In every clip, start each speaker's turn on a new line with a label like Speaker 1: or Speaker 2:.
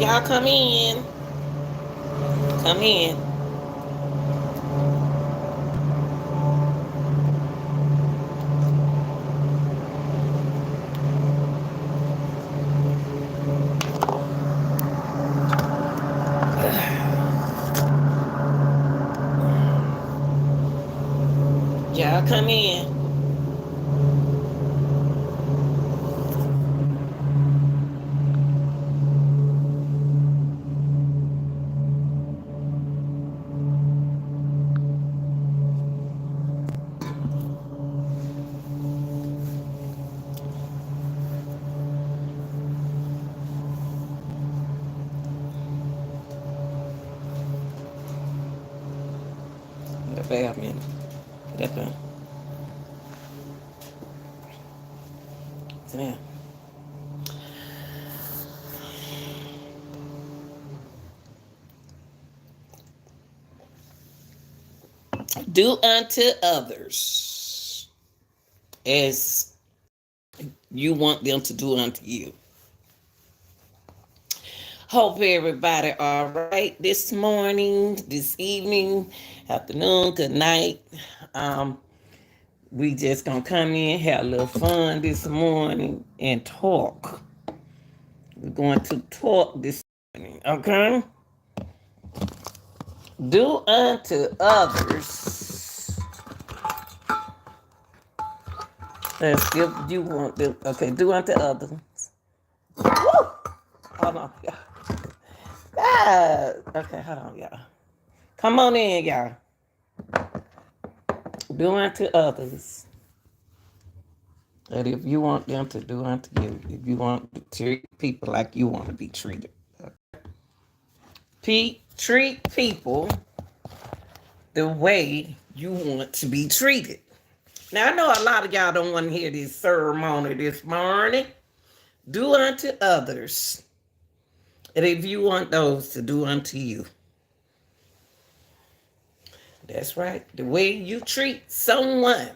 Speaker 1: Y'all come in. Come in. Y'all come in. Wait a minute. That been. Damn. Do unto others as you want them to do unto you. Hope everybody all right this morning, this evening, afternoon, good night. Um, we just gonna come in, have a little fun this morning, and talk. We're going to talk this morning, okay? Do unto others as if you want them. Okay, do unto others. Woo! Hold on, y'all. Ah, okay, hold on, y'all. Come on in, y'all. Do unto others. And if you want them to do unto you, if you want to treat people like you want to be treated. Treat people the way you want to be treated. Now, I know a lot of y'all don't want to hear this ceremony this morning. Do unto others, and if you want those to do unto you. That's right. The way you treat someone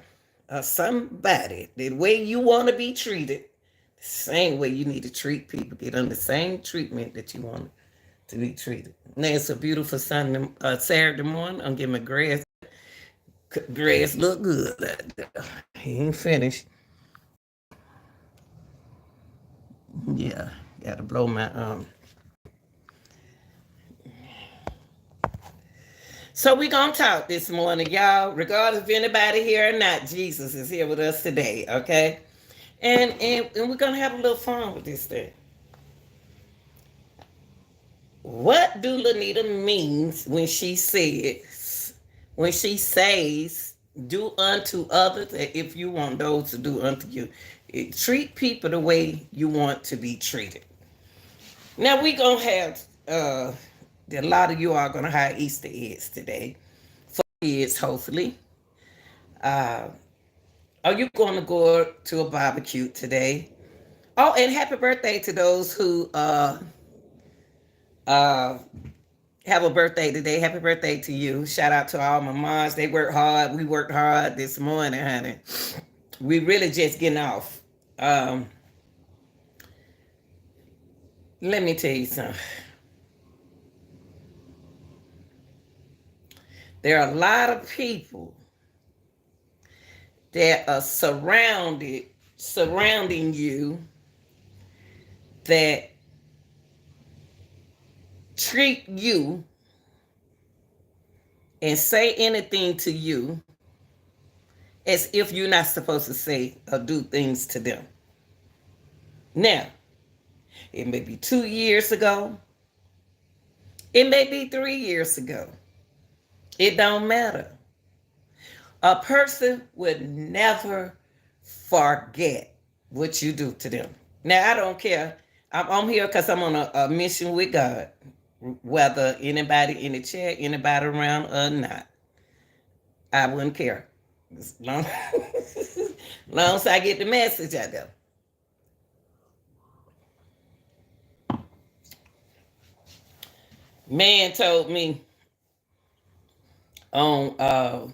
Speaker 1: or somebody, the way you want to be treated, the same way you need to treat people. Get on the same treatment that you want to be treated. Now, it's a beautiful Sunday, Saturday morning. I'm getting my grass. Grass look good. He ain't finished. Yeah, gotta blow my So we gonna talk this morning, y'all. Regardless if anybody here or not, Jesus is here with us today, okay? And we're gonna have a little fun with this thing. What do Lanita means when she says, do unto others if you want those to do unto you? Treat people the way you want to be treated. Now we gonna have a lot of you are gonna have Easter eggs today for kids, hopefully. Uh, are you gonna go to a barbecue today? Oh, and happy birthday to those who uh, have a birthday today. Happy birthday to you. Shout out to all my moms. They worked hard. We worked hard this morning, honey. We really just getting off. Let me tell you something. There are a lot of people that are surrounding you that treat you and say anything to you as if you're not supposed to say or do things to them. Now, it may be 2 years ago, it may be 3 years ago. It don't matter. A person would never forget what you do to them. Now, I don't care. I'm here because I'm on a mission with God, whether anybody in the chat, anybody around or not. I wouldn't care. As long, long as I get the message out there. Man told me on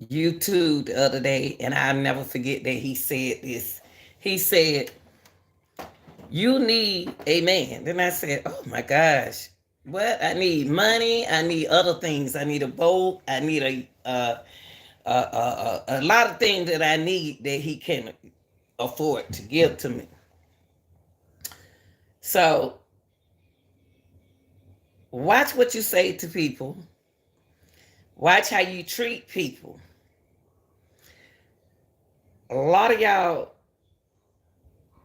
Speaker 1: YouTube the other day, and I'll never forget that he said this. He said, You need a man. Then I said, oh my gosh, what? I need money. I need other things. I need a boat. I need a lot of things that I need that he can afford to give to me. So watch what you say to people. Watch how you treat people. A lot of y'all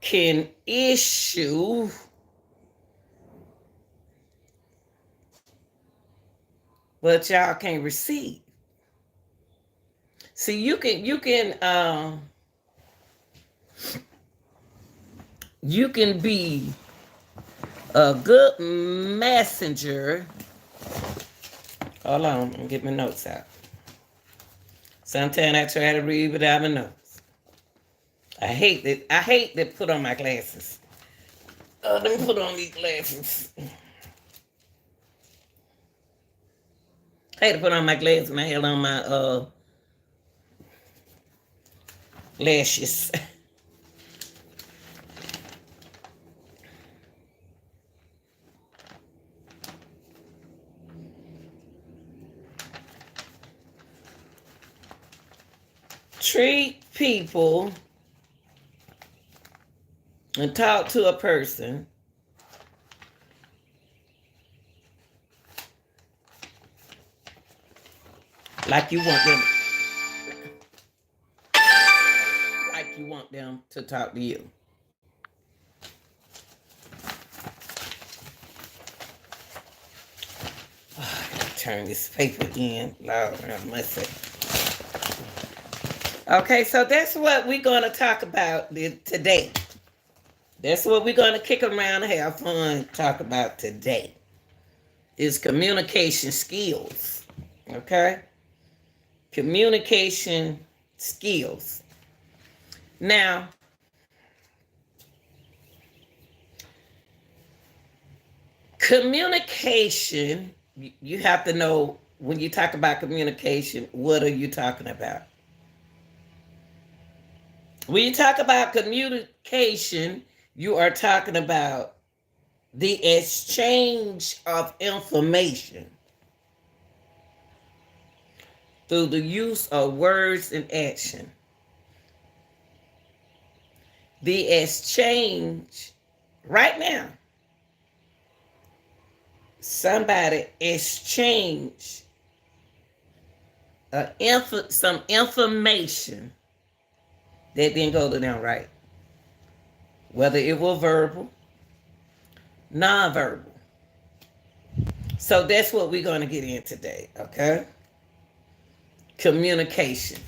Speaker 1: can issue but y'all can't receive. See, you can be a good messenger. Hold on, let me get my notes out. Sometimes I try to read without my notes. I hate to put on my glasses. Let me put on these glasses. I hate to put on my glasses and I held on my lashes. Treat people and talk to a person like you want them to talk to you. Turn this paper in. Lord have mercy. Okay, so that's what we're going to talk about today. That's what we're going to kick around and have fun talk about today. Is communication skills. Okay? Communication skills. Now, communication, you have to know when you talk about communication, what are you talking about? When you talk about communication, you are talking about the exchange of information through the use of words and action. The exchange, right now, somebody exchange some information that didn't go to them right. Whether it was verbal, nonverbal. So that's what we're going to get in today, okay? Communication.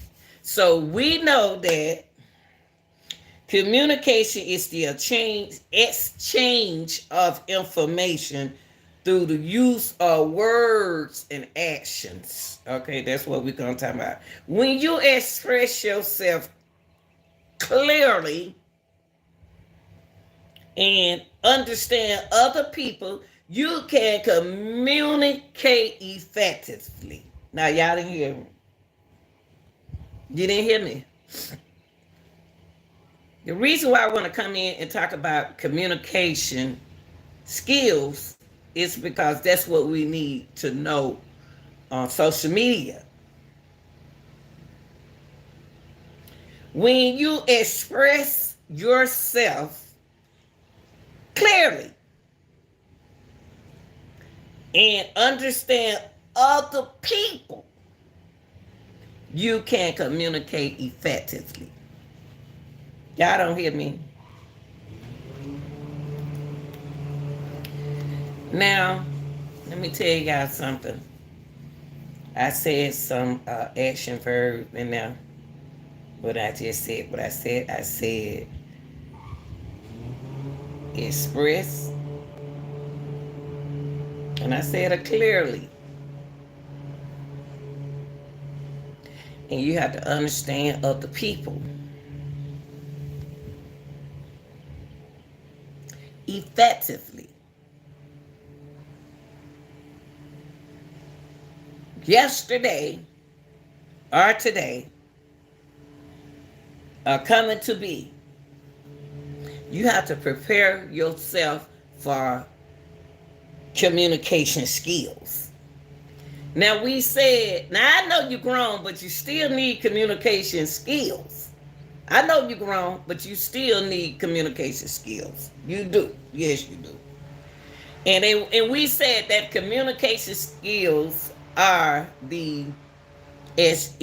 Speaker 1: So we know that communication is the exchange of information through the use of words and actions. Okay, that's what we're going to talk about. When you express yourself clearly and understand other people, you can communicate effectively. Now, y'all didn't hear me. You didn't hear me. The reason why I want to come in and talk about communication skills is because that's what we need to know on social media. When you express yourself clearly and understand other people, you can communicate effectively. Y'all don't hear me? Now, let me tell y'all something. I said some action verb in there. What I just said, I said express. And I said it clearly. And you have to understand other people. Effectively. Yesterday or today are coming to be. You have to prepare yourself for communication skills. Now we said, now I know you're grown, but you still need communication skills. I know you're grown, but you still need communication skills. You do. Yes, you do. And we said that communication skills are the is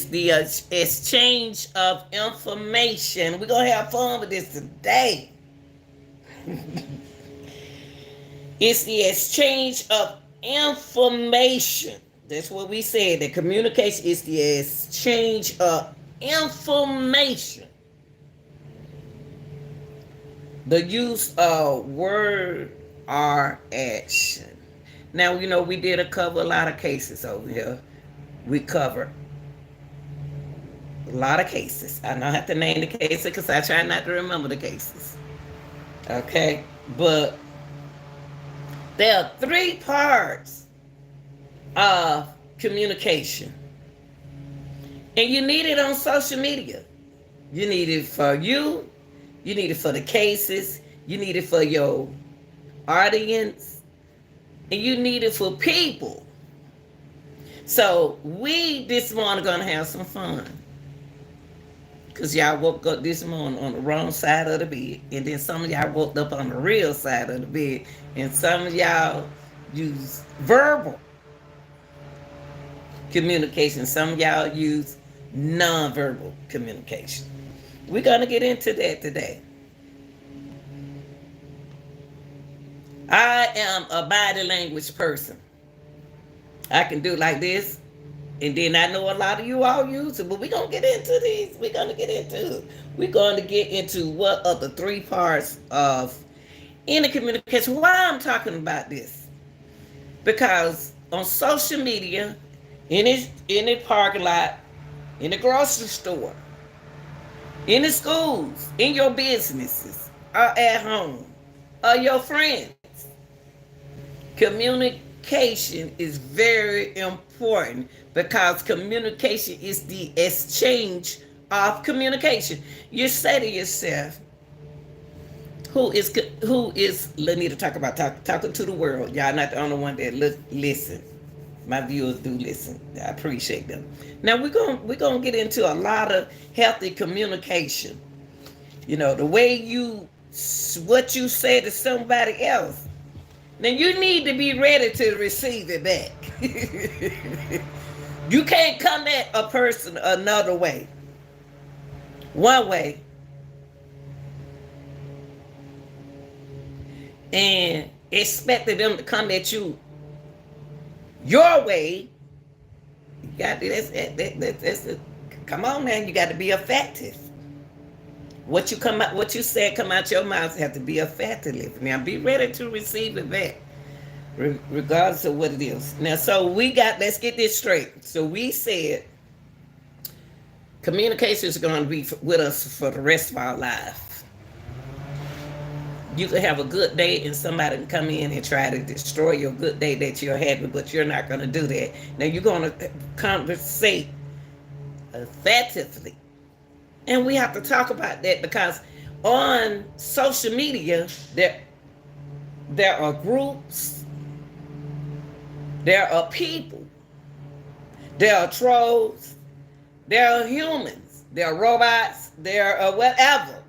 Speaker 1: the exchange of information. We're gonna have fun with this today. It's the exchange of information. That's what we said. That communication is the exchange of information. The use of word or action. Now, we did cover a lot of cases over here. We covered a lot of cases. I don't have to name the cases because I try not to remember the cases. Okay? But there are 3 parts of communication. And you need it on social media. You need it for you. You need it for the cases. You need it for your audience. And you need it for people. So we this morning going to have some fun. Because y'all woke up this morning on the wrong side of the bed. And then some of y'all woke up on the real side of the bed. And some of y'all use verbal communication. Some of y'all use nonverbal communication. We're going to get into that today. I am a body language person. I can do like this. And then I know a lot of you all use it, but we're going to get into these. We're going to get into what are the 3 parts of any communication. Why I'm talking about this? Because on social media, in the parking lot, in the grocery store, in the schools, in your businesses, or at home, or your friends, communication is very important because communication is the exchange of communication. You say to yourself, who is Lanita talking to the world? Y'all not the only one that listen. My viewers do listen. I appreciate them. Now we're gonna get into a lot of healthy communication. The way what you say to somebody else. Now you need to be ready to receive it back. You can't come at a person another way. One way. And expecting them to come at you your way. You got to come on, man. You got to be effective. What you said come out your mouth have to be effective. Now be ready to receive it back, regardless of what it is. Now, so let's get this straight. So we said communication is going to be with us for the rest of our life. You could have a good day and somebody can come in and try to destroy your good day that you're having, but you're not going to do that. Now you're going to conversate effectively. And we have to talk about that because on social media, there are groups, there are people, there are trolls, there are humans, there are robots, there are whatever.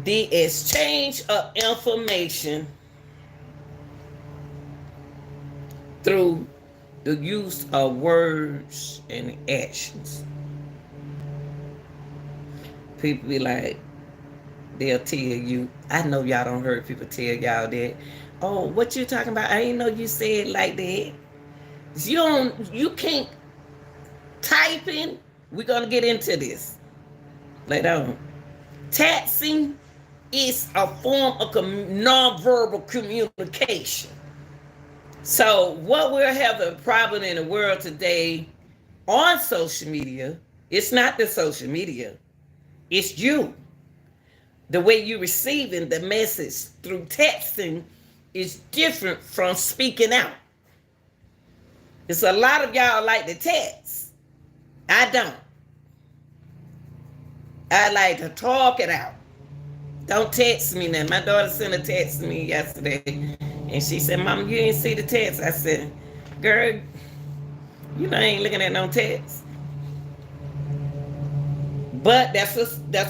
Speaker 1: The exchange of information through the use of words and actions. People be like, they'll tell you, I know y'all don't heard people tell y'all that, oh, what you talking about? I didn't know you said like that. You can't type in. We're going to get into this later on. Texting is a form of nonverbal communication. So what we're having a problem in the world today on social media, it's not the social media. It's you. The way you're receiving the message through texting is different from speaking out. It's a lot of y'all like to text. I don't. I like to talk it out. Don't text me now. My daughter sent a text to me yesterday, and she said, "Mom, you didn't see the text." I said, "Girl, you know I ain't looking at no text." But that's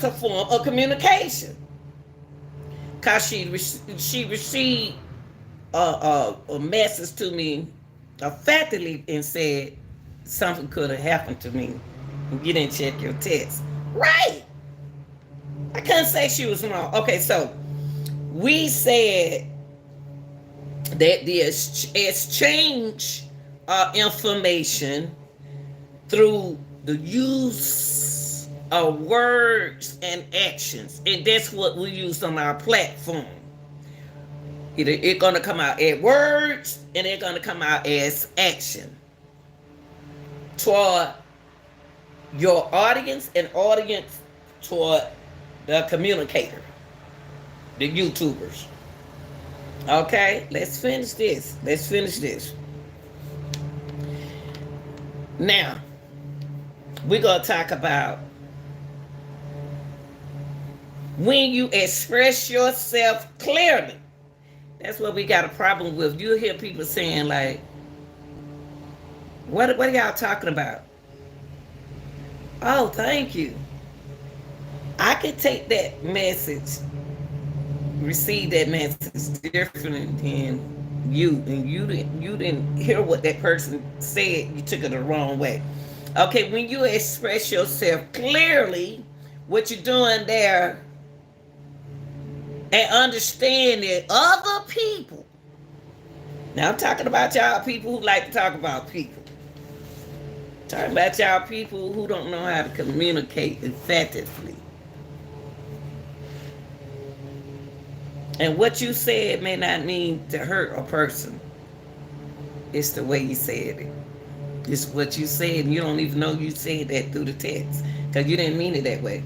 Speaker 1: a form of communication. Cause she received a message to me effectively and said something could have happened to me. You didn't check your text, right? I couldn't say she was wrong. Okay, so we said that the exchange of information through the use of words and actions, and that's what we use on our platform. Either it's gonna come out as words and it's gonna come out as action toward your audience and audience toward the communicator, the YouTubers. Okay, let's finish this. Let's finish this. Now, we're going to talk about when you express yourself clearly. That's what we got a problem with. You hear people saying, like, what are y'all talking about? Oh, thank you. I could take that message, receive that message different than you, and you didn't hear what that person said. You took it the wrong way. Okay, when you express yourself clearly, what you're doing there, and understanding other people. Now I'm talking about y'all people who like to talk about people. Talking about y'all people who don't know how to communicate effectively. And what you said may not mean to hurt a person. It's the way you said it. It's what you said, and you don't even know you said that through the text. Because you didn't mean it that way.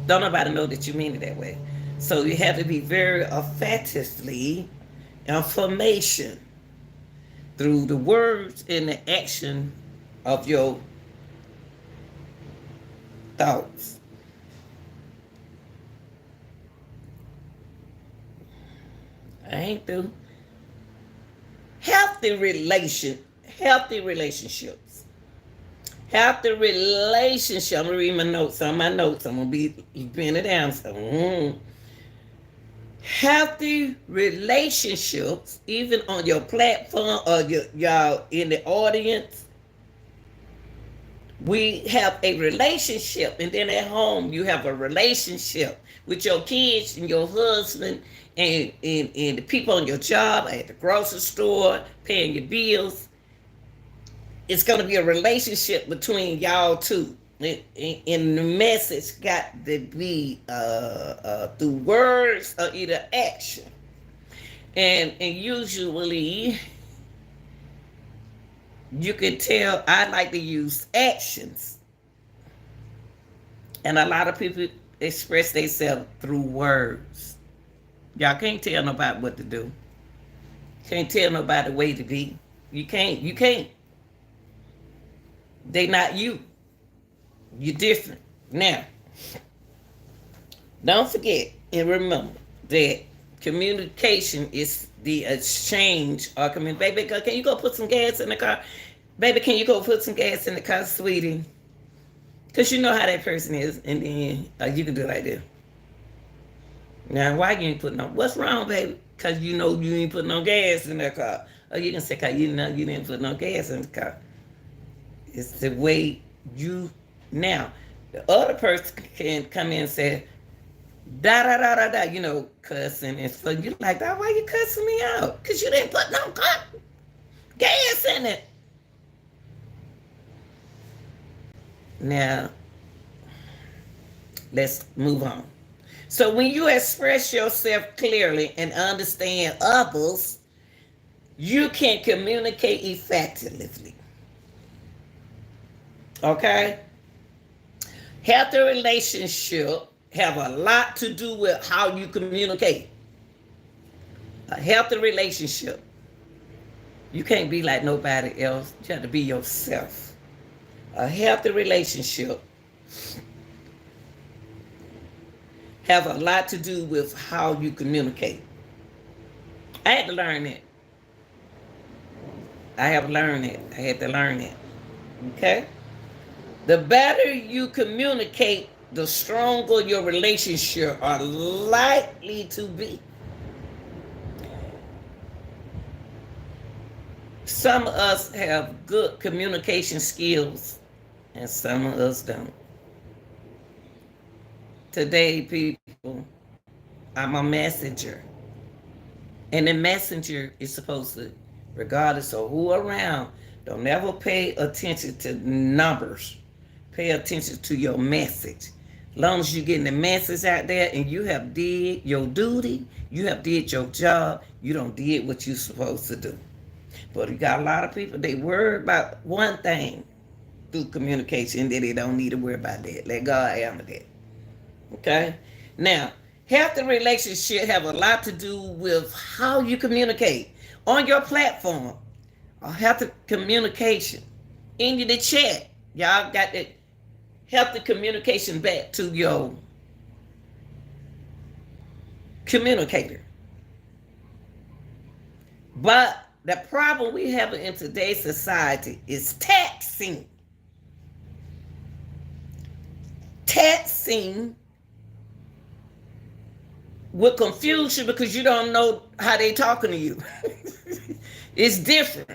Speaker 1: Don't nobody know that you mean it that way. So you have to be very effectively information through the words and the action of your thoughts. I ain't through. Healthy relationships. Healthy relationship. I'm gonna read my notes. On my notes, I'm gonna be pinning it down. So, healthy relationships, even on your platform or y'all in the audience. We have a relationship, and then at home you have a relationship with your kids and your husband and the people on your job, at the grocery store, paying your bills. It's going to be a relationship between y'all two. And the message got to be through words or either action. And usually you can tell I like to use actions. And a lot of people express themselves through words. Y'all can't tell nobody what to do. Can't tell nobody the way to be. You can't. They not you. You're different. Now, don't forget and remember that communication is the exchange or baby, can you go put some gas in the car? Baby, can you go put some gas in the car, sweetie? Because you know how that person is. And then you can do it like this. Now, why you ain't putting no, what's wrong, baby? Because you know you ain't putting no gas in that car. Or you can say, because you know you didn't put no gas in the car. It's the way you, now, the other person can come in and say, da da da da da, you know, cussing. And so you're like, why you cussing me out? Because you didn't put no gas in it. Now, let's move on. So when you express yourself clearly and understand others, you can communicate effectively. Okay? Healthy relationship have a lot to do with how you communicate. A healthy relationship. You can't be like nobody else. You have to be yourself. A healthy relationship have a lot to do with how you communicate. I had to learn it. I have learned it. I had to learn it. Okay? The better you communicate, the stronger your relationship are likely to be. Some of us have good communication skills, and some of us don't. Today, people, I'm a messenger. And the messenger is supposed to, regardless of who around, don't ever pay attention to numbers. Pay attention to your message. As long as you're getting the message out there and you have did your duty, you have did your job, you don't did what you're supposed to do. But you got a lot of people, they worry about one thing through communication that they don't need to worry about that. Let God handle that. Okay? Now, healthy relationship have a lot to do with how you communicate on your platform. Or healthy communication in the chat. Y'all got that healthy communication back to your communicator. But the problem we have in today's society is texting. Texting will confuse you because you don't know how they talking to you. It's different.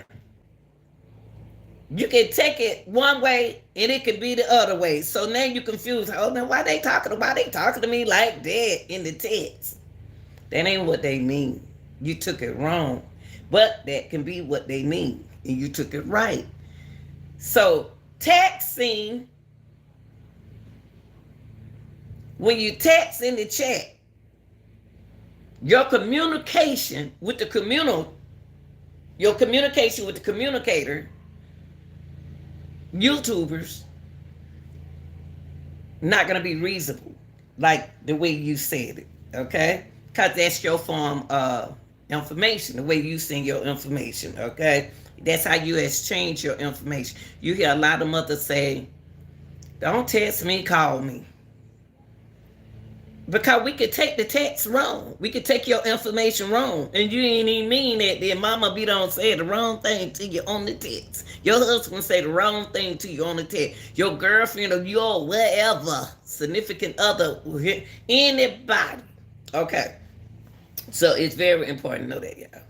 Speaker 1: You can take it one way and it could be the other way. So now you're confused. Oh, now why they talking to me like that in the text? That ain't what they mean. You took it wrong. But that can be what they mean. And you took it right. So texting, when you text in the chat, your communication with the communicator, YouTubers, not going to be reasonable like the way you said it, okay? Because that's your form of information, the way you send your information, okay? That's how you exchange your information. You hear a lot of mothers say, don't text me, call me. Because we could take the text wrong. We could take your information wrong. And you ain't even mean that. Then mama be don't say the wrong thing to you on the text. Your husband say the wrong thing to you on the text. Your girlfriend or your whatever, significant other, anybody. Okay. So it's very important to know that, y'all.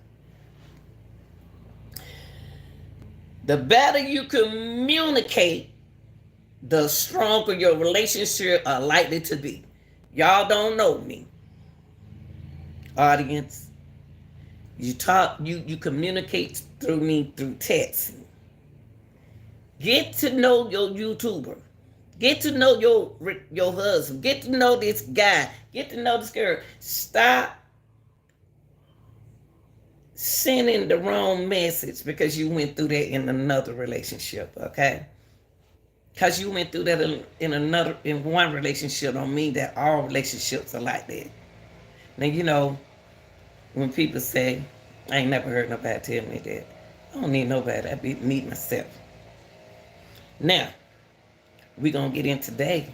Speaker 1: The better you communicate, the stronger your relationship are likely to be. Y'all don't know me, audience. You talk, you communicate through me through texting. Get to know your YouTuber. Get to know your husband. Get to know this guy. Get to know this girl. Stop sending the wrong message because you went through that in another relationship, okay? Because you went through that in one relationship don't mean that all relationships are like that. Now, you know, when people say, I ain't never heard nobody tell me that. I don't need nobody. I need myself. Now, we're going to get in today.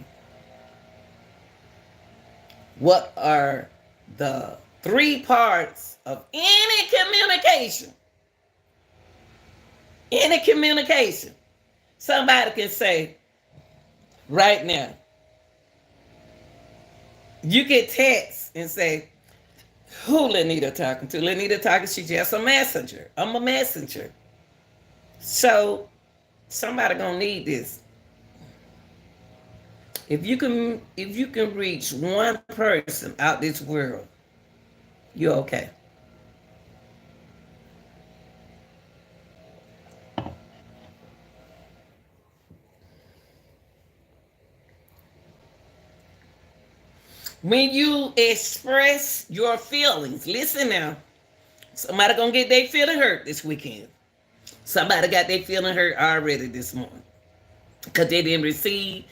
Speaker 1: What are the 3 parts of any communication? Any communication. Somebody can say, right now, you get text and say, who Lenita talking to? Lenita talking, she's just a messenger. I'm a messenger. So, somebody gonna need this. If you can reach one person out this world, you're okay. When you express your feelings, listen now, somebody gonna get their feeling hurt this weekend. Somebody got their feeling hurt already this morning because they didn't receive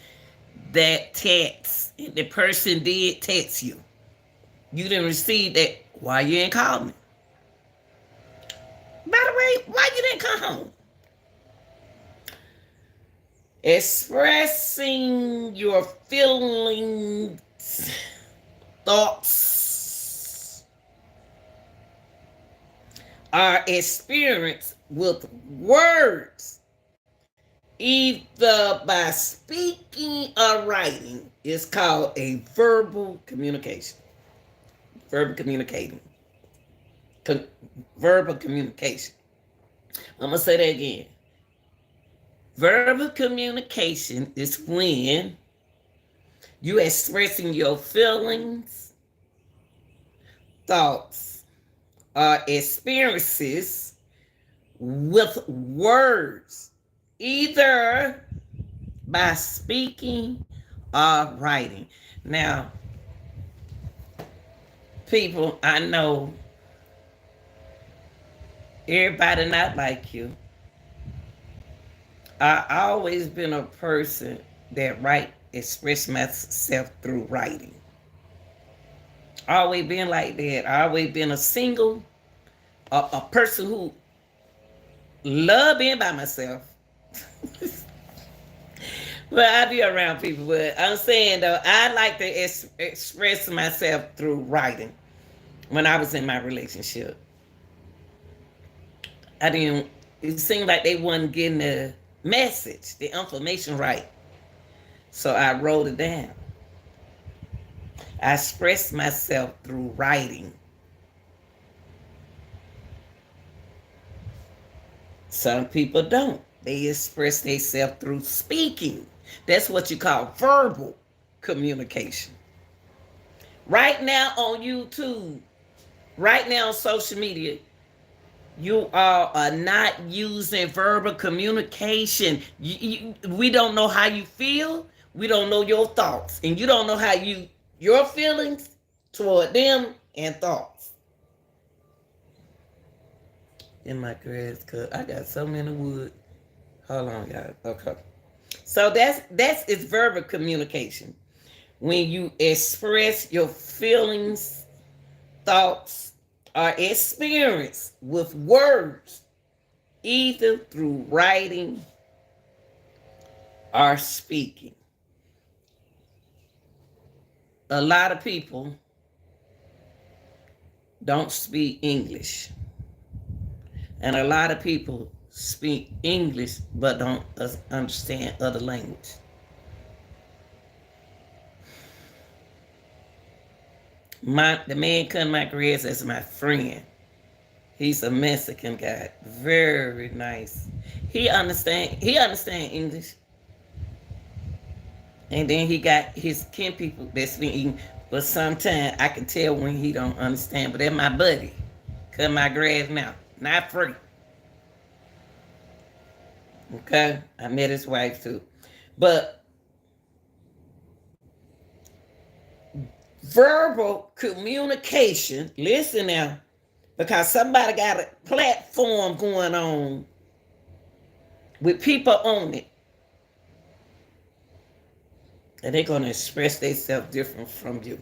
Speaker 1: that text. And the person did text you. You didn't receive that. Why you ain't call me? By the way, why you didn't come home? Expressing your feelings thoughts are experienced with words, either by speaking or writing, is called a verbal communication. Verbal communicating. Verbal communication. I'm going to say that again. Verbal communication is when you expressing your feelings, thoughts, or experiences with words, either by speaking or writing. Now, people, I know everybody not like you. I always been a person that express myself through writing. Always been like that. Always been a single, a person who love being by myself. Well, I be around people, but I'm saying though, I like to express myself through writing. When I was in my relationship, it seemed like they wasn't getting the message, the information right. So I wrote it down. I expressed myself through writing. Some people don't. They express themselves through speaking. That's what you call verbal communication. Right now on YouTube, right now on social media, you are not using verbal communication. We don't know how you feel. We don't know your thoughts. And you don't know how your feelings toward them and thoughts. In my grass cut, I got so many wood. Hold on, y'all. Okay. So that's it's verbal communication. When you express your feelings, thoughts, or experience with words, either through writing or speaking. A lot of people don't speak English. And a lot of people speak English but don't understand other language. The man cutting my grass is my friend. He's a Mexican guy. Very nice. He understand English. And then he got his kin people that speak English. But sometimes I can tell when he don't understand. But that's my buddy. Cut my grass now. Not free. Okay? I met his wife too. But verbal communication, listen now, because somebody got a platform going on with people on it. And they're going to express themselves different from you.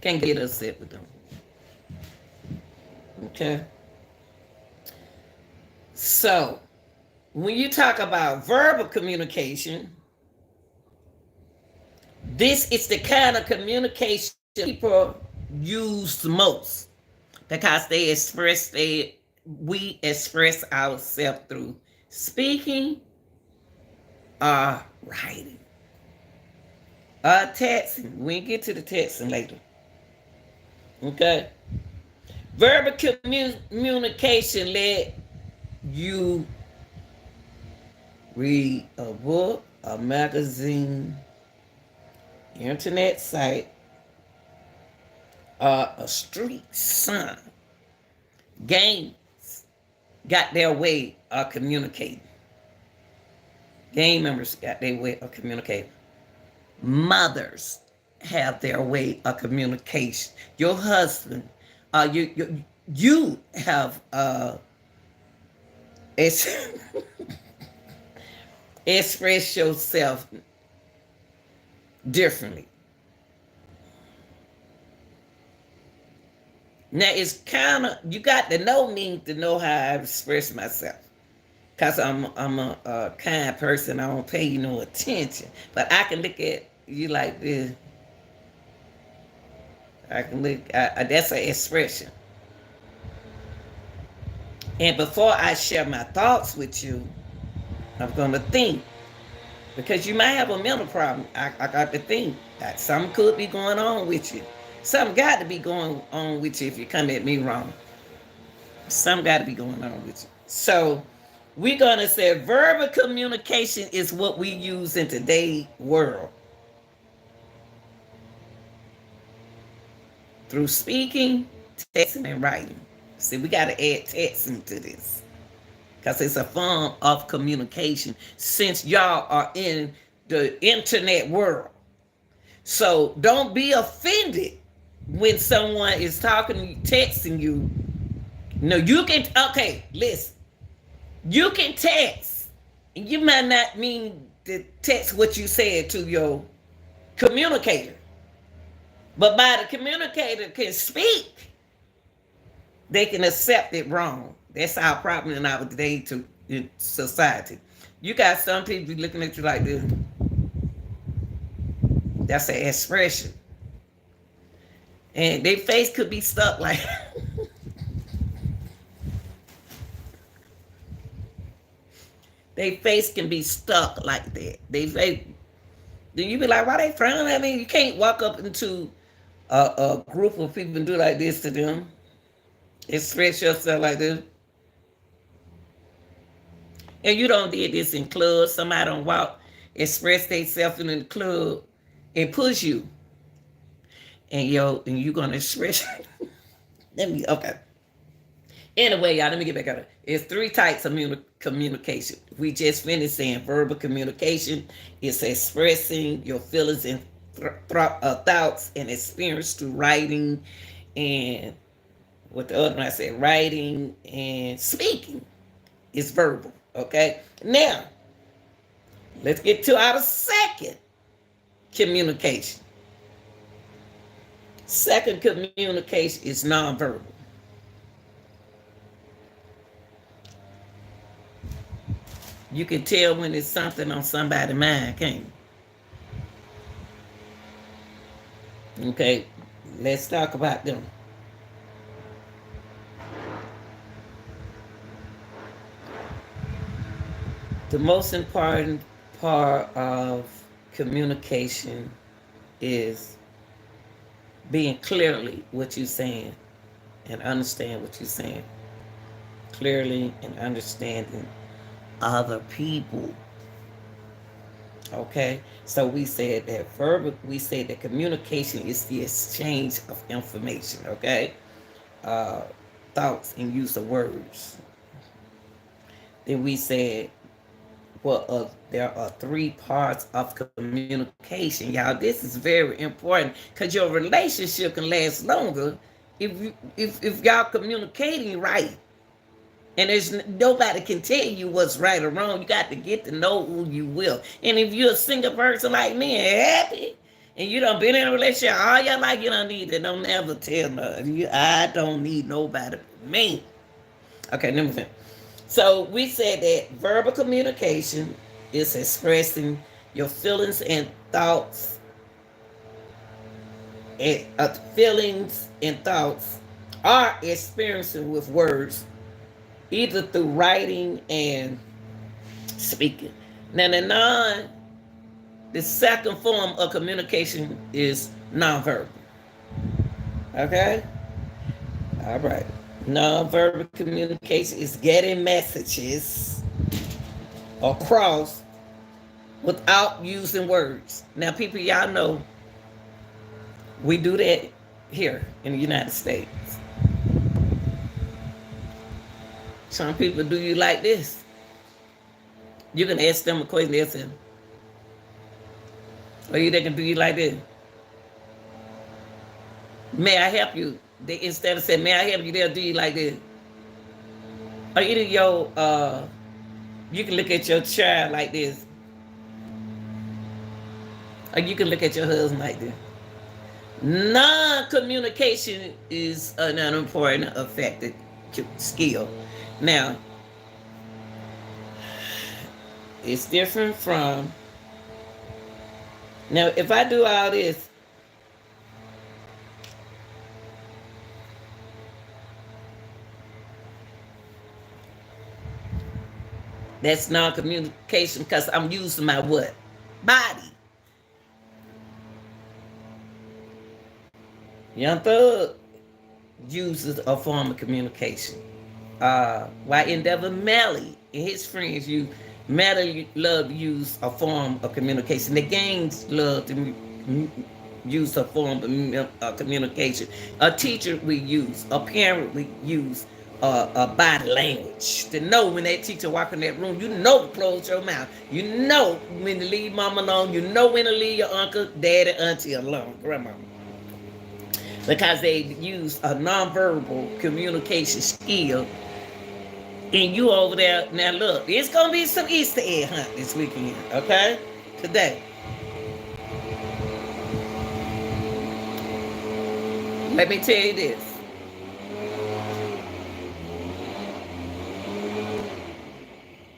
Speaker 1: Can't get upset with them. Okay? So, when you talk about verbal communication, this is the kind of communication people use most because we express ourselves through speaking or writing. Texting. We can get to the texting later. Okay? Verbal communication let you read a book, a magazine, internet site, a street sign. Games got their way of communicating. Game members got their way of communicating. Mothers have their way of communication. Your husband, you have express yourself differently. Now it's kind of, you got to know me to know how I express myself. Because I'm a kind person. I don't pay you no attention. But I can look at you like this. I can look. That's an expression. And before I share my thoughts with you, I'm going to think. Because you might have a mental problem. I got to think. Something could be going on with you. Something got to be going on with you if you come at me wrong. Something got to be going on with you. So we're going to say verbal communication is what we use in today's world. Through speaking, texting, and writing. See, we got to add texting to this. Because it's a form of communication since y'all are in the internet world. So don't be offended when someone is talking to you, texting you. No, you can, okay, listen. You can text. You might not mean to text what you said to your communicator. But by the communicator can speak, they can accept it wrong. That's our problem in our day to in society. You got some people looking at you like this. That's an expression. And their face could be stuck like their face can be stuck like that. They face, then you be like, why they frowning at me? You can't walk up into a group of people and do like this to them. Express yourself like this. And you don't did this in clubs. Somebody don't walk, express themselves in the club and push you. And you gonna express. Okay. Anyway, y'all, let me get back on it. It's 3 types of communication. We just finished saying verbal communication. It's expressing your feelings and thoughts and experience through writing, and what the other one I said, writing and speaking is verbal. Okay. Now, let's get to our second communication. Second communication is nonverbal. You can tell when it's something on somebody's mind, can't you? Okay, let's talk about them. The most important part of communication is being clearly what you're saying and understand what you're saying. Clearly and understanding other people. Okay, so we said that we said that communication is the exchange of information. Okay, thoughts and use of words. Then we said, well, there are 3 parts of communication, y'all. This is very important because your relationship can last longer if y'all communicating right. And there's nobody can tell you what's right or wrong. You got to get to know who you will. And if you're a single person like me and happy, and you done been in a relationship all your life, you don't need to. Don't ever tell me. I don't need nobody but me. Okay, number 10. So we said that verbal communication is expressing your feelings and thoughts. And feelings and thoughts are experiencing with words, either through writing and speaking. Now, the second form of communication is nonverbal. Okay? All right. Nonverbal communication is getting messages across without using words. Now, people, y'all know we do that here in the United States. Some people do you like this. You can ask them a question, they'll say, or they can do you like this. May I help you? They, instead of saying, may I help you, they'll do you like this. Or either you can look at your child like this. Or you can look at your husband like this. Non-communication is an important affected skill. Now, it's different from, now if I do all this, That's non-communication because I'm using my what? Body. Young Thug uses a form of communication. Why Endeavor Melly and his friends Melly love to use a form of communication. The gangs love to use a form of communication. A teacher we use, a parent we use a body language to know when that teacher walk in that room. You know to close your mouth. You know when to leave mama alone. You know when to leave your uncle, daddy, auntie alone, grandmama. Because they use a nonverbal communication skill. And you over there, now look, it's going to be some Easter egg hunt this weekend, okay? Today. Let me tell you this.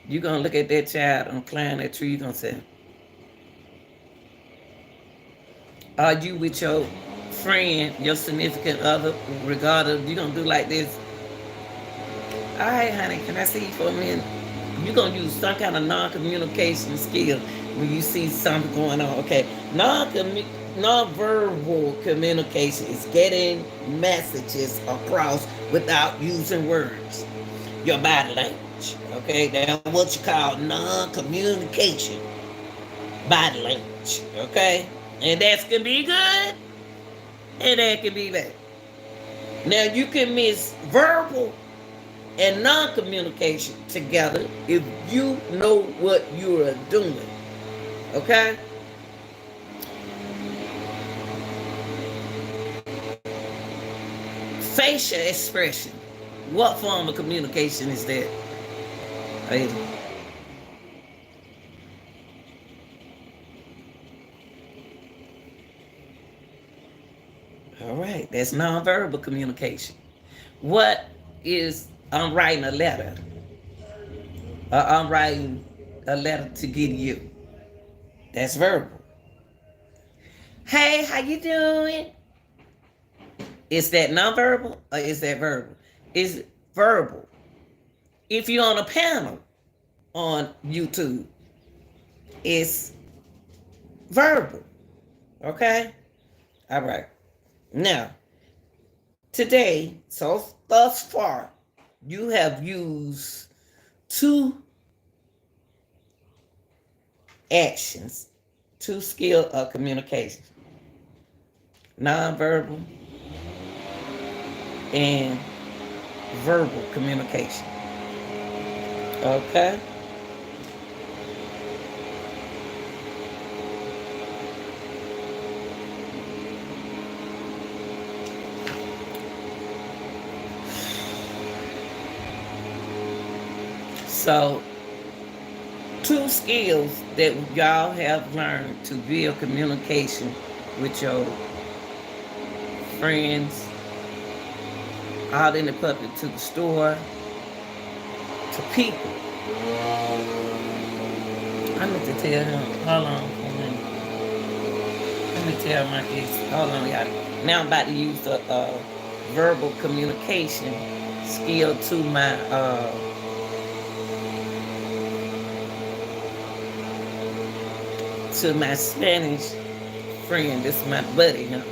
Speaker 1: You're going to look at that child and climb that tree, you're going to say, are you with your friend, your significant other, regardless, you're going to do like this? All right, honey, can I see you for a minute? You're going to use some kind of non-communication skill when you see something going on. Okay, non-verbal communication is getting messages across without using words. Your body language, okay? That's what you call non-communication. Body language, okay? And that can be good, and that can be bad. Now, you can mix verbal and non-communication together if you know what you are doing. Okay? Facial expression. What form of communication is that? All right, that's nonverbal communication. What is I'm writing a letter? I'm writing a letter to get you. That's verbal. Hey, how you doing? Is that nonverbal or is that verbal? It's verbal. If you're on a panel on YouTube, it's verbal. Okay? All right. Now, today, so thus far, you have used 2 actions, 2 skills of communication. Nonverbal and verbal communication. Okay? So, 2 skills that y'all have learned to build communication with your friends, out in the public, to the store, to people. I need to tell him, hold on. Let me tell my kids, hold on, y'all. Now I'm about to use the verbal communication skill to my Spanish friend. This is my buddy, huh?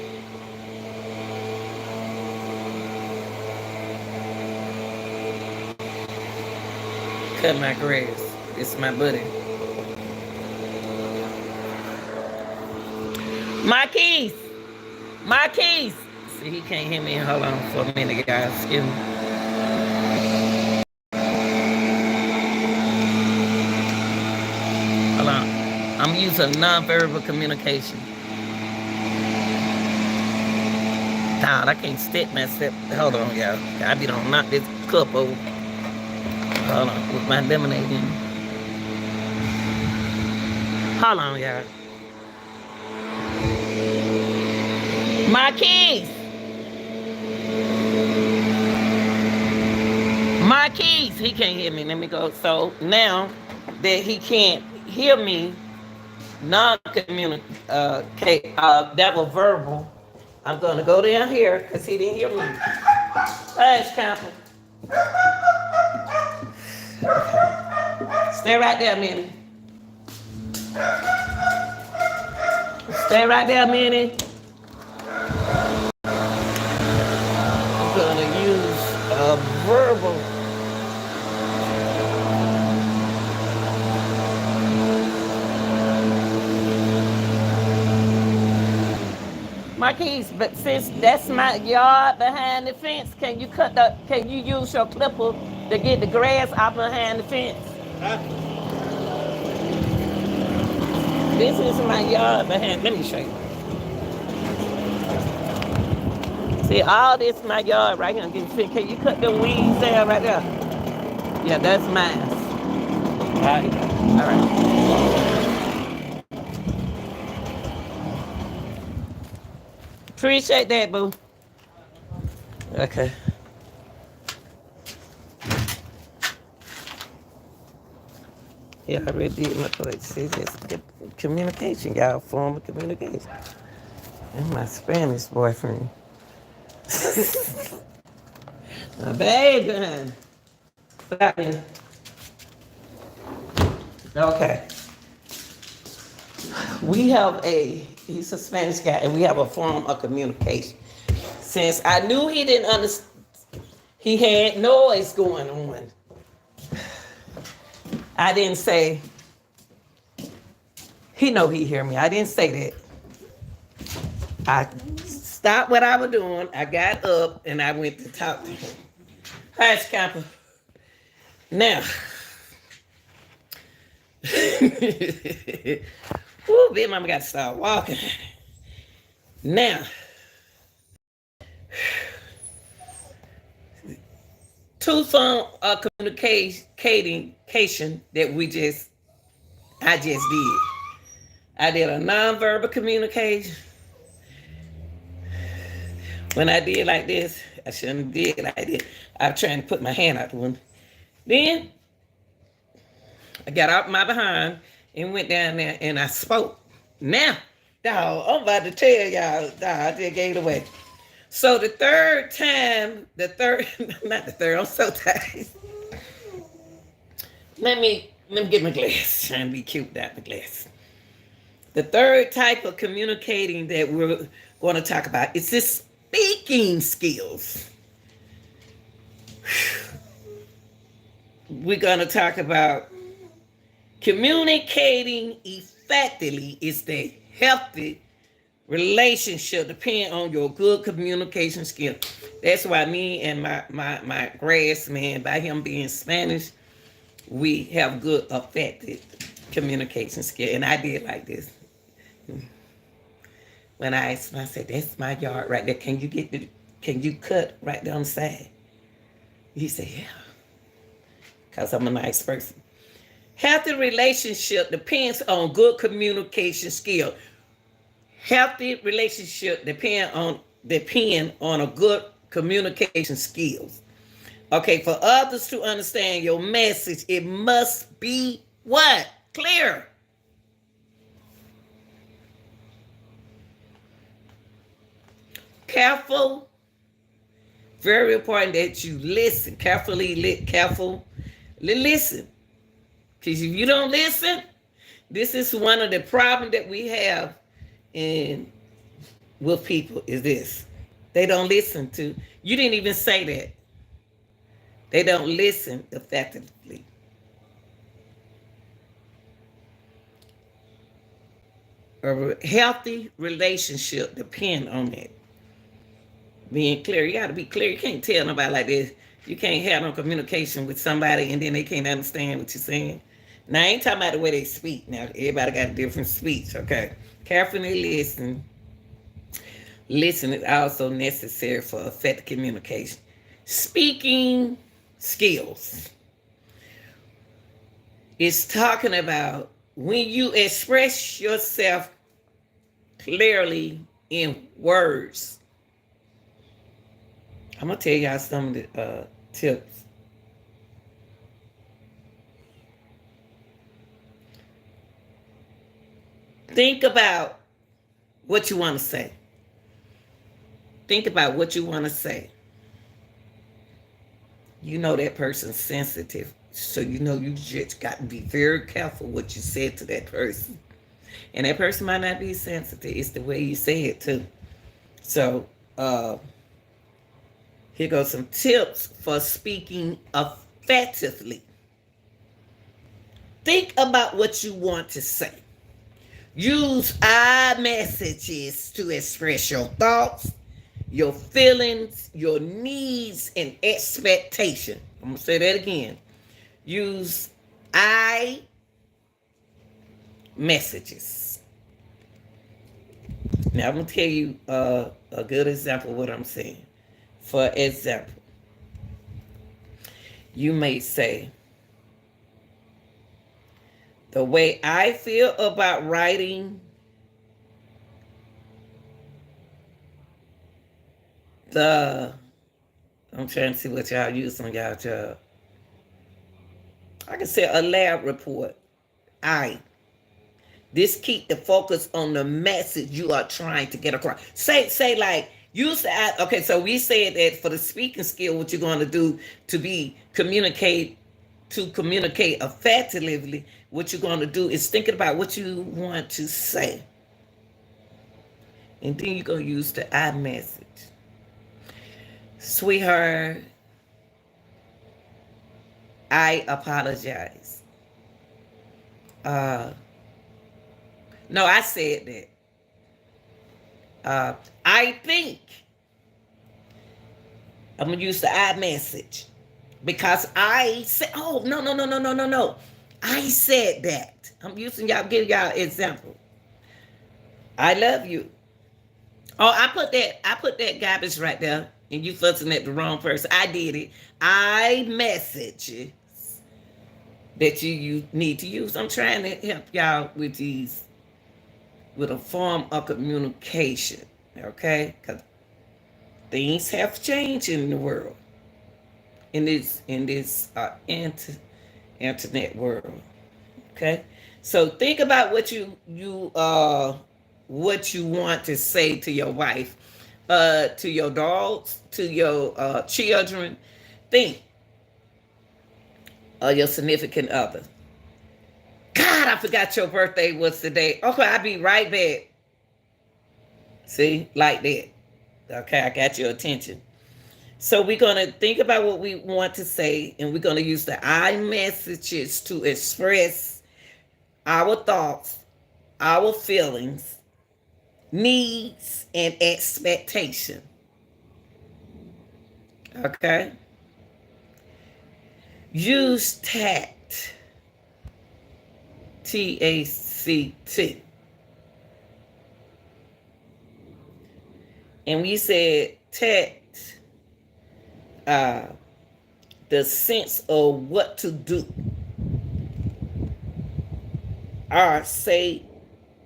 Speaker 1: Cut my grass. This is my buddy. Marquise! Marquise! See, he can't hear me. Hold on for a minute, guys. Excuse me. Hold on. I'm using nonverbal communication. God, I can't stick myself. Hold on, y'all. I be don't knock this cup over. Hold on, with my lemonade in. Hold on, y'all. Marquise! Marquise! He can't hear me. Let me go. So now that he can't hear me, non-communicate, that was verbal. I'm going to go down here because he didn't hear me. Thanks, Campbell. Stay right there, Minnie. Stay right there, Minnie. I'm gonna use a verbal. Marquise, but since that's my yard behind the fence, can you use your clipper to get the grass out behind the fence?
Speaker 2: Huh?
Speaker 1: This is my yard behind. Let me show you. See, all this is my yard right here. Can you cut the weeds there right there? Yeah, that's mine. All right. All right. Appreciate that, boo. Okay. Yeah, I already did my part. See, that's good communication, y'all. Form of communication. And my Spanish boyfriend. My baby. Stop me. Okay. He's a Spanish guy, and we have a form of communication. Since I knew he didn't understand, he had noise going on. I didn't say, he know he hear me. I didn't say that. I stopped what I was doing. I got up and I went to talk to him. Hi, Scamper. Now, woo, big mama got to start walking. Now, two form of communication that I just did. I did a nonverbal communication. When I did like this, I shouldn't have did like this. I was trying to put my hand out the window. Then I got out my behind and went down there and I spoke. Now, dog, I'm about to tell y'all, dog, I just gave it away. So the third time, not the third, I'm so tired. Let me get my glass. Trying to be cute without my glass. The third type of communicating that we're going to talk about is this speaking skills. We're going to talk about communicating effectively is the healthy relationship depend on your good communication skill. That's why me and my grass man, by him being Spanish, we have good effective communication skill. And I did like this. When I asked him, I said, that's my yard right there. Can you cut right down the side? He said, yeah. Because I'm a nice person. Healthy relationship depends on good communication skill. Healthy relationship depend on a good communication skills. Okay, for others to understand your message, it must be what? Clear. Careful. Very important that you listen. Carefully listen. Because if you don't listen, this is one of the problems that we have with people is this. They don't listen to, you didn't even say that. They don't listen effectively. A healthy relationship depend on that. Being clear. You got to be clear. You can't tell nobody like this. You can't have no communication with somebody and then they can't understand what you're saying. Now, I ain't talking about the way they speak. Now, everybody got a different speech, okay? Carefully listen. Listen is also necessary for effective communication. Speaking skills. It's talking about when you express yourself clearly in words. I'm going to tell y'all some of the tips. Think about what you want to say. Think about what you want to say. You know that person's sensitive So you know you just got to be very careful what you said to that person. And that person might not be sensitive. It's the way you say it too. So here goes some tips for speaking effectively. Think about what you want to say. Use I messages to express your thoughts, your feelings, your needs, and expectation. I'm going to say that again. Use I messages. Now, I'm going to tell you a good example of what I'm saying. For example, you may say, the way I feel about writing I'm trying to see what y'all use on y'all job. I can say a lab report. This keep the focus on the message you are trying to get across. Say like you said. Okay, so we said that for the speaking skill, what you're going to do to communicate effectively, what you're going to do is thinking about what you want to say, and then you're going to use the I message. Sweetheart, I apologize. No, I said that. I think I'm gonna use the I message because I said, oh no. I said that. I'm using y'all, give y'all an example. I love you. Oh, I put that garbage right there, and you fussing at the wrong person. I did it. I message that you need to use. I'm trying to help y'all with a form of communication, okay? Because things have changed in the world, in this internet world, okay? So think about what you want to say to your wife, to your dogs, to your children. Think of your significant other. God, I forgot your birthday was today. Okay, I'll be right back. See, like that. Okay, I got your attention. So we're going to think about what we want to say, and we're going to use the I messages to express our thoughts, our feelings, needs, and expectation. Okay? Use tact. TACT. And we said tact, the sense of what to do or say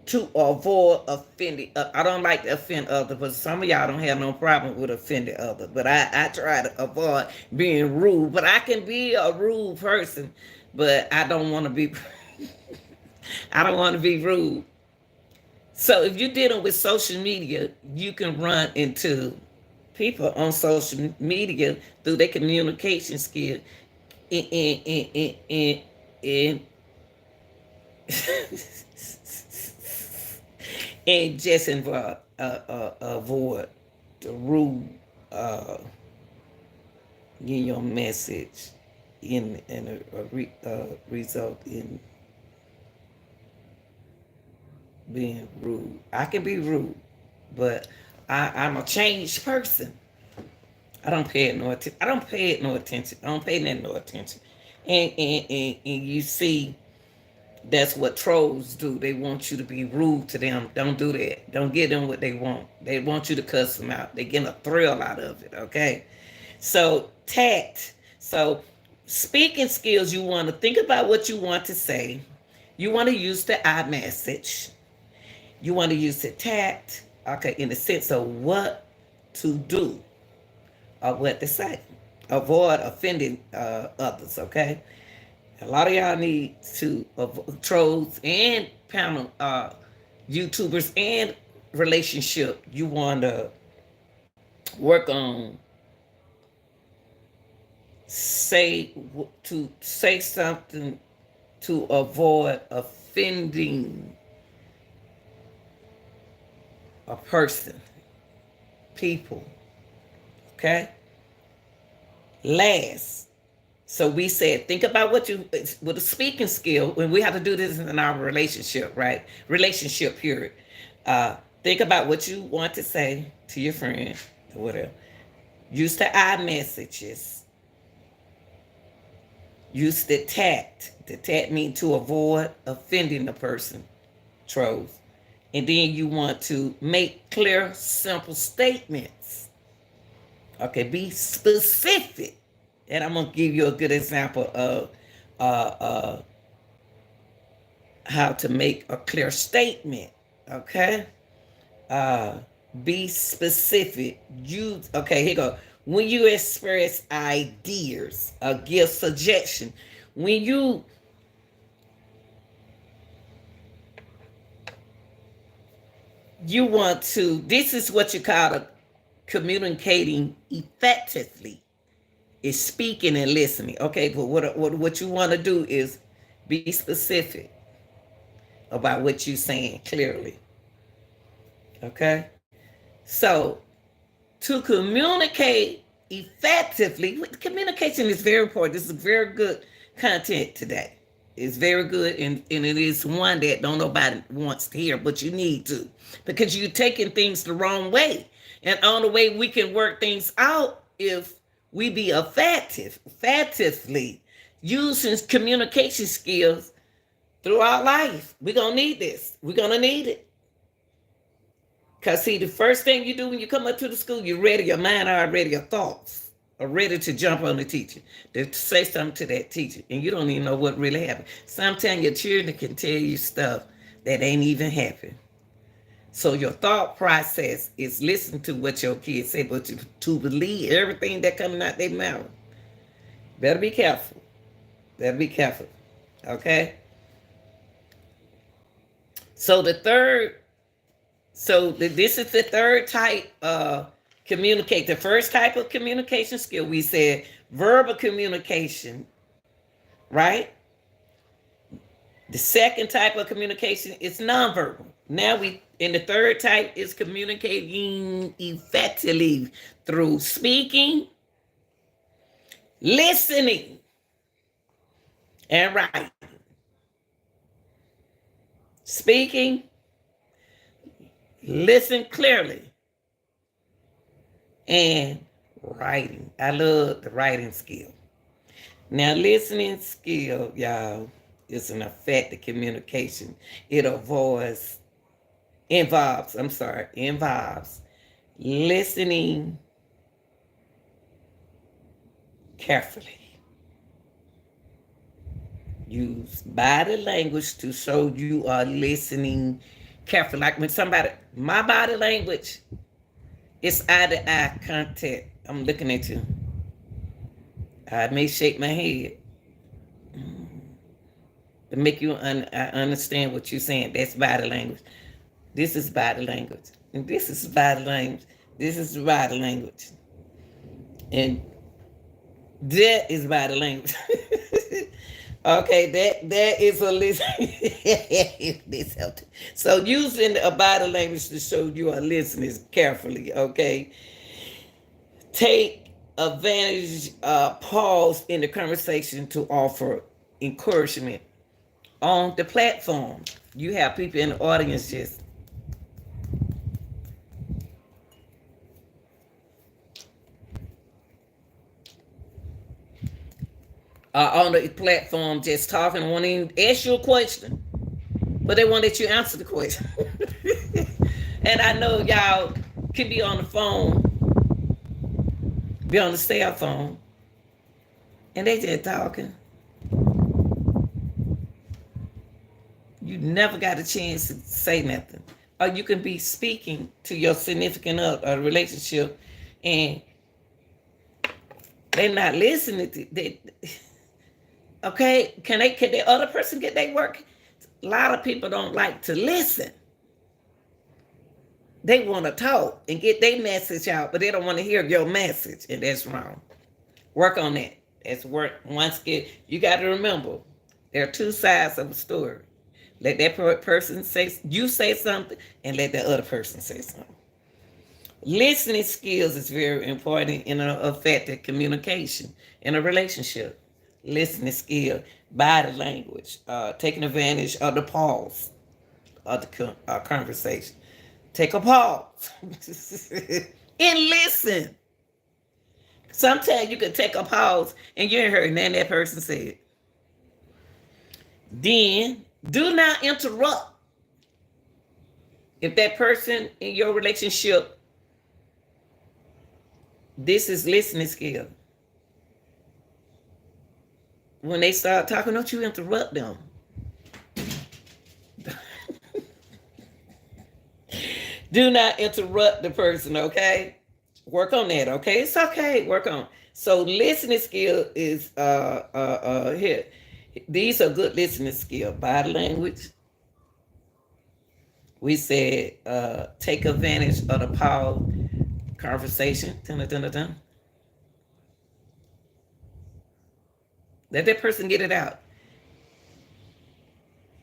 Speaker 1: to avoid offending. I don't like to offend others, but some of y'all don't have no problem with offending others. But I try to avoid being rude. But I can be a rude person, but I don't want to be. I don't want to be rude. So if you're dealing with social media, you can run into people on social media through their communication skill and and just avoid the rude in your message in a result in being rude. I can be rude, but I'm a changed person. I don't pay it no attention. I don't pay it no attention. I don't pay that no attention. And you see, that's what trolls do. They want you to be rude to them. Don't do that. Don't give them what they want. They want you to cuss them out. They get a thrill out of it, okay? So tact. So speaking skills, you want to think about what you want to say. You want to use the I message. You want to use the tact, okay, in the sense of what to do or what to say. Avoid offending others, okay? A lot of y'all need to trolls and panel YouTubers and relationship. You want to work on say something to avoid offending a person, people. Okay? Last. So we said, think about what you, with a speaking skill, when we have to do this in our relationship, right? Relationship period. Think about what you want to say to your friend or whatever. Use the I messages. Use the tact. The tact means to avoid offending the person. Trolls. And then you want to make clear, simple statements. Okay, be specific. And I'm gonna give you a good example of how to make a clear statement. Okay, be specific. Use, okay, here you go. When you express ideas or give suggestion, when you want to, this is what you call communicating effectively. Is speaking and listening. Okay, but what you want to do is be specific about what you're saying clearly. Okay, so to communicate effectively, communication is very important. This is very good content today. It's very good, and it is one that don't nobody wants to hear, but you need to, because you're taking things the wrong way. And the only way we can work things out if we be effectively using communication skills through our life. We're going to need this. We're going to need it. Because, see, the first thing you do when you come up to the school, you're ready. Your mind are ready. Your thoughts are ready to jump on the teacher, to say something to that teacher. And you don't even know what really happened. Sometimes your children can tell you stuff that ain't even happened. So your thought process is listen to what your kids say, but to believe everything that coming out their mouth. Better be careful. Better be careful. Okay? So this is the third type of communicate. The first type of communication skill, we said verbal communication, right? The second type of communication is nonverbal. Now and the third type is communicating effectively through speaking, listening, and writing. Speaking, listen clearly, and writing. I love the writing skill. Now, listening skill, y'all, is an effective communication. It involves listening carefully. Use body language to show you are listening carefully. Like when my body language is eye-to-eye contact. I'm looking at you. I may shake my head to make you understand what you're saying. That's body language. This is body language. And this is body language. This is body language. And that is body language. Okay, that is a list. This helped. So using a body language to show you are listening carefully, okay? Take advantage, pause in the conversation to offer encouragement. On the platform, you have people in the audience just on the platform just talking, want to ask you a question, but they want that you answer the question. And I know y'all can be on the phone, be on the cell phone, and they just talking. You never got a chance to say nothing. Or you can be speaking to your significant other relationship, and they're not listening to they. Okay, can the other person get their work? A lot of people don't like to listen. They want to talk and get their message out, but they don't want to hear your message, and that's wrong. Work on that. That's work one skill. You got to remember, there are two sides of a story. Let that person say something, and let that other person say something. Listening skills is very important in an effective communication in a relationship. Listening skill, body language, taking advantage of the pause of the conversation. Take a pause and listen. Sometimes you can take a pause and you ain't heard nothing that person said. Then do not interrupt. If that person in your relationship, this is listening skill. When they start talking, don't you interrupt them. Do not interrupt the person, okay? Work on that, okay? It's okay. Work on. So listening skill is here. These are good listening skill. Body language. We said take advantage of the power conversation. Dun, dun, dun, dun. Let that person get it out.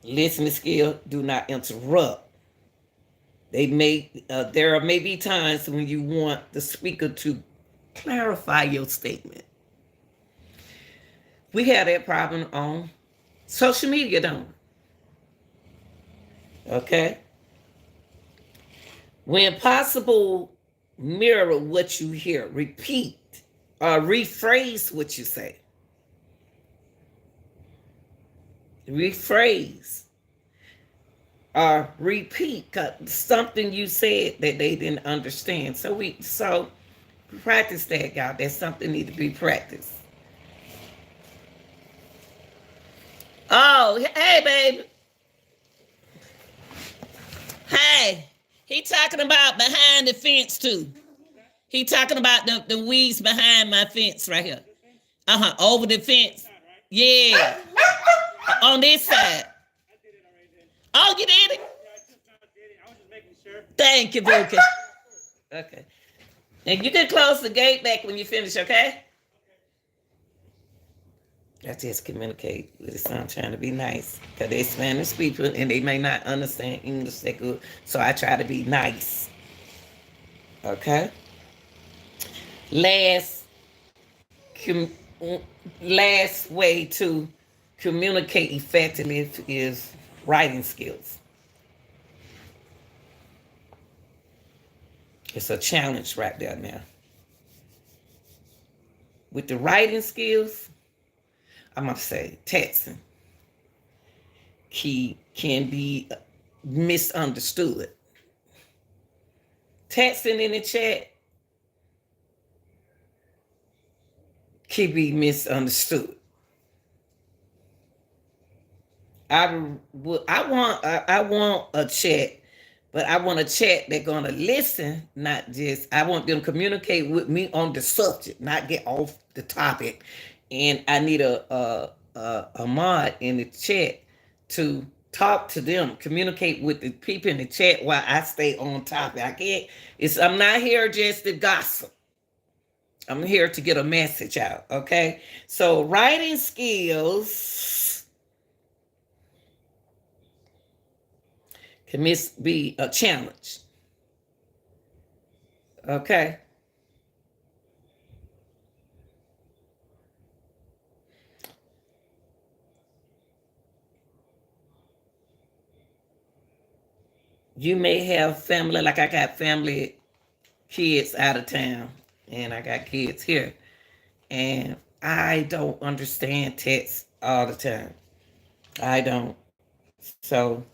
Speaker 1: Listening skill. Do not interrupt. There may be times when you want the speaker to clarify your statement. We have that problem on social media, don't we? Okay. When possible, mirror what you hear. Repeat or rephrase what you say. Rephrase or repeat something you said that they didn't understand. So practice that, y'all. That's something need to be practiced. Oh, hey, baby. Hey, he talking about behind the fence too. He talking about the weeds behind my fence right here. Over the fence. Yeah, on this side. Oh, you did it. Thank you, Bookie. Okay. And you can close the gate back when you finish, okay? I just communicate with the son trying to be nice. Because they're Spanish people and they may not understand English that good. So I try to be nice. Okay? Last way to communicate effectively is writing skills. It's a challenge right there now. With the writing skills, I'm going to say texting can be misunderstood. Texting in the chat can be misunderstood. I want a chat, but I want a chat that's gonna listen, not just. I want them to communicate with me on the subject, not get off the topic. And I need a mod in the chat to talk to them, communicate with the people in the chat while I stay on topic. I'm not here just to gossip. I'm here to get a message out, okay? So writing skills can be a challenge. Okay? You may have family, like I got family, kids out of town, and I got kids here. And I don't understand text all the time. I don't. So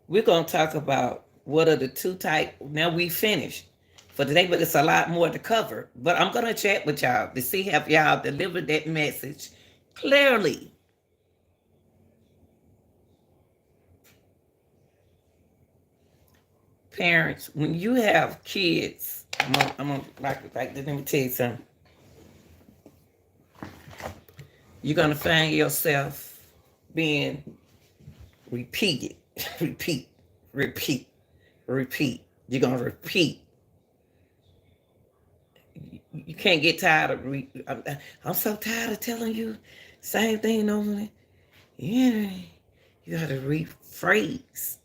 Speaker 1: we're going to talk about what are the two types. Now we finished for today, but it's a lot more to cover. But I'm going to chat with y'all to see if y'all delivered that message clearly. Parents, when you have kids, let me tell you something. You're going to find yourself being repeated, repeat. You're going to repeat. You can't get tired of I'm so tired of telling you same thing over. Yeah, you got to rephrase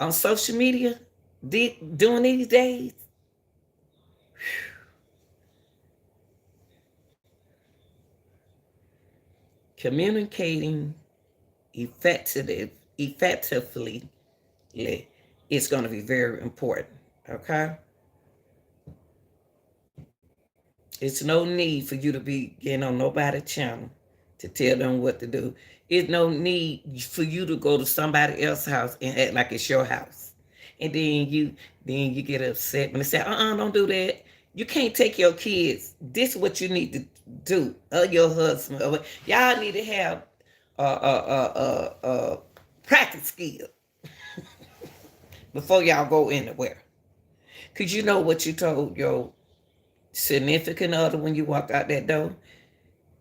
Speaker 1: on social media. During these days, communicating effectively is going to be very important. Okay, it's no need for you to be getting on nobody's channel to tell them what to do. It's no need for you to go to somebody else's house and act like it's your house. And then you get upset when they say, don't do that. You can't take your kids. This is what you need to do. Your husband. Y'all need to have practice skill before y'all go anywhere. Because you know what you told your significant other when you walk out that door?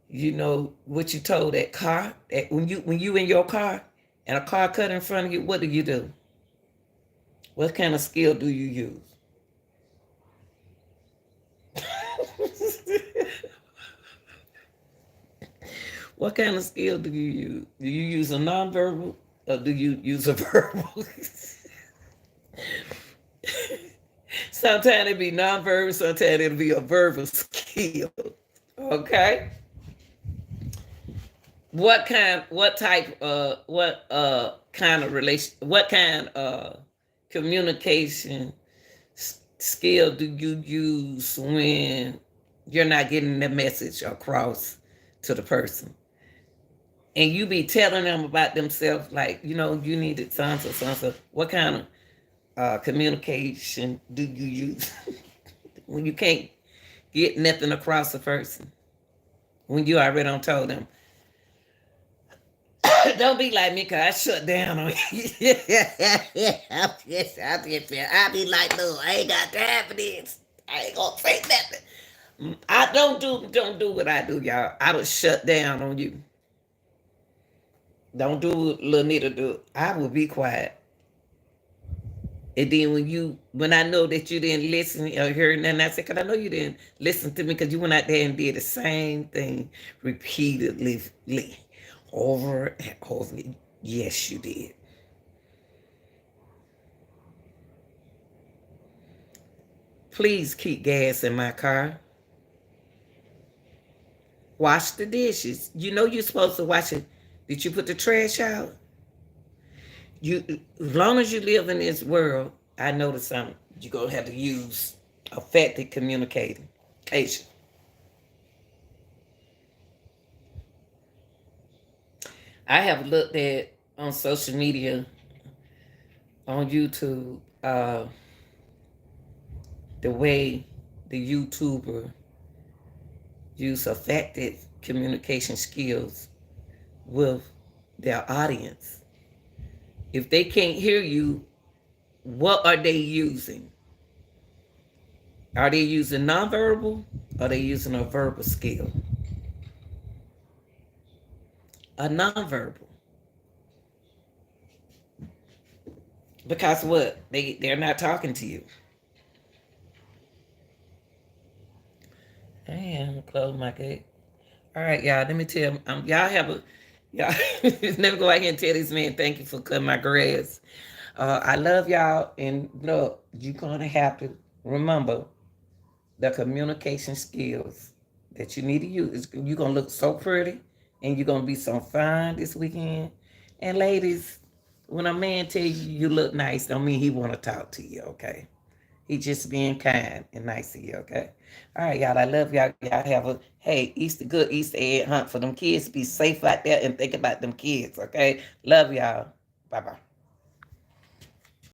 Speaker 1: You know what you told that car? That when you in your car and a car cut in front of you, what do? What kind of skill do you use? What kind of skill do you use? Do you use a nonverbal or do you use a verbal? Sometimes it be nonverbal, sometimes it'll be a verbal skill. Okay. What kind of communication skill do you use when you're not getting the message across to the person? And you be telling them about themselves, like, you needed so. What kind of communication do you use when you can't get nothing across the person? When you already done told them. Don't be like me, because I shut down on you. I be like, no, I ain't got time for this. I ain't gonna say nothing. I don't do what I do, y'all. I don't shut down on you. Don't do what Lil Nita do. I will be quiet. And then when I know that you didn't listen or hear nothing, I said, because I know you didn't listen to me because you went out there and did the same thing repeatedly, over and over. Yes, you did. Please keep gas in my car. Wash the dishes. You know you're supposed to wash it. Did you put the trash out? As long as you live in this world, I notice you're going to have to use effective communication. I have looked at on social media, on YouTube, the way the YouTuber use effective communication skills with their audience. If they can't hear you, what are they using? Are they using nonverbal? Or are they using a verbal skill? A nonverbal. Because what? They're not talking to you. Damn, close my gate. All right, y'all. Let me tell y'all never go out here and tell this man thank you for cutting my grass. I love y'all, and look, you're gonna have to remember the communication skills that you need to use. You're gonna look so pretty, and you're gonna be so fine this weekend. And ladies, when a man tell you look nice, don't mean he want to talk to you. Okay. He just being kind and nice to you, okay? All right, y'all. I love y'all. Y'all have a good Easter egg hunt for them kids. Be safe out there and think about them kids, okay? Love y'all. Bye-bye.